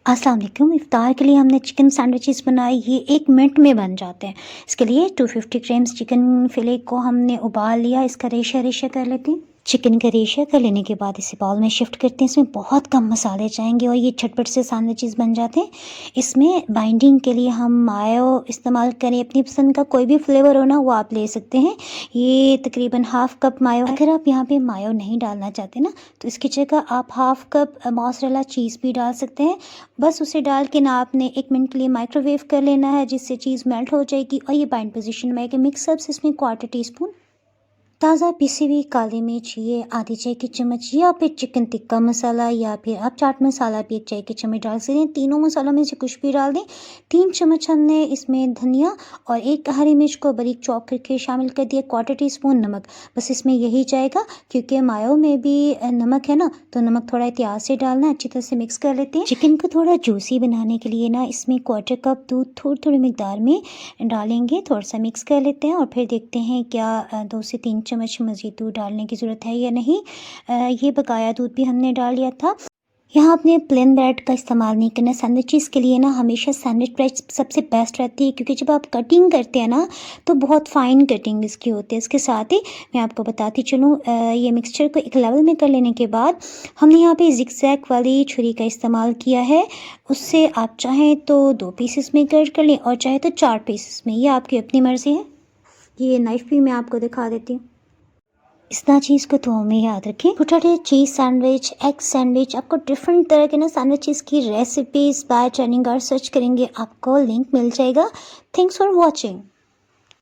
अस्सलाम वालेकुम। इफ्तार के लिए हमने चिकन सैंडविचेस बनाए, ये 1 मिनट में बन जाते हैं। इसके लिए 250 ग्राम्स चिकन फिले को हमने उबाल लिया, इसका रेशा रेशा कर लेते हैं। चिकन का रेशा कर लेने के बाद इसे बाउल में शिफ्ट करते हैं। इसमें बहुत कम मसाले जाएंगे और ये झटपट से सैंडविचेस बन जाते हैं। इसमें बाइंडिंग के लिए हम मायो इस्तेमाल करें, अपनी पसंद का कोई भी फ्लेवर हो ना वो आप ले सकते हैं। ये तकरीबन हाफ़ कप मायो। अगर आप यहाँ पे मायो नहीं डालना चाहते ना तो इसकी जगह आप हाफ़ कप मोज़रेला चीज़ भी डाल सकते हैं। बस उसे डाल के ना आपने 1 मिनट के लिए माइक्रोवेव कर लेना है, जिससे चीज़ मेल्ट हो जाएगी और ये बाइंड पोजीशन में आएगी। मिक्सअप्स इसमें 1/4 टीस्पून ताज़ा पिसी हुई काली मिर्च, ये आधी चाय की चम्मच, या फिर चिकन टिक्का मसाला, या फिर आप चाट मसाला भी 1 चाय की चम्मच डाल सकते हैं। तीनों मसालों में से कुछ भी डाल दें। 3 चम्मच हमने इसमें धनिया और 1 हरी मिर्च को बारीक चॉप करके शामिल कर दिया। 1/4 टीस्पून नमक, बस इसमें यही जाएगा क्योंकि मायो में भी नमक है ना, तो नमक थोड़ा एहतियात से डालना है। अच्छी तरह से मिक्स कर लेते हैं। चिकन को थोड़ा जूसी बनाने के लिए ना इसमें 1/4 कप दूध थोड़ी मिकदार में डालेंगे। थोड़ा सा मिक्स कर लेते हैं और फिर देखते हैं क्या 2 से 3 चम्मच मज़ीद दूध डालने की ज़रूरत है या नहीं। ये बकाया दूध भी हमने डाल लिया था। यहाँ आपने प्लेन ब्रेड का इस्तेमाल नहीं करना। सैंडविचेस के लिए ना हमेशा सैंडविच ब्रेड सबसे बेस्ट रहती है, क्योंकि जब आप कटिंग करते हैं ना तो बहुत फ़ाइन कटिंग इसकी होती है। इसके साथ ही मैं आपको बताती चलूँ, ये मिक्सचर को एक लेवल में कर लेने के बाद हमने यहाँ पे ज़िगज़ैग वाली छुरी का इस्तेमाल किया है। उससे आप चाहें तो 2 पीसेस में कट कर लें और चाहे तो 4 पीसेस में, ये आपकी अपनी मर्ज़ी है। ये नाइफ़ भी मैं आपको दिखा देती हूँ। इस ना चीज़ को तो हमें याद रखें। पोटैटो चीज़ सैंडविच, एग सैंडविच, आपको डिफरेंट तरह के ना सैंडविचेस की रेसिपीज़ बाय ट्रेनिंग सर्च करेंगे, आपको लिंक मिल जाएगा। Thanks for watching.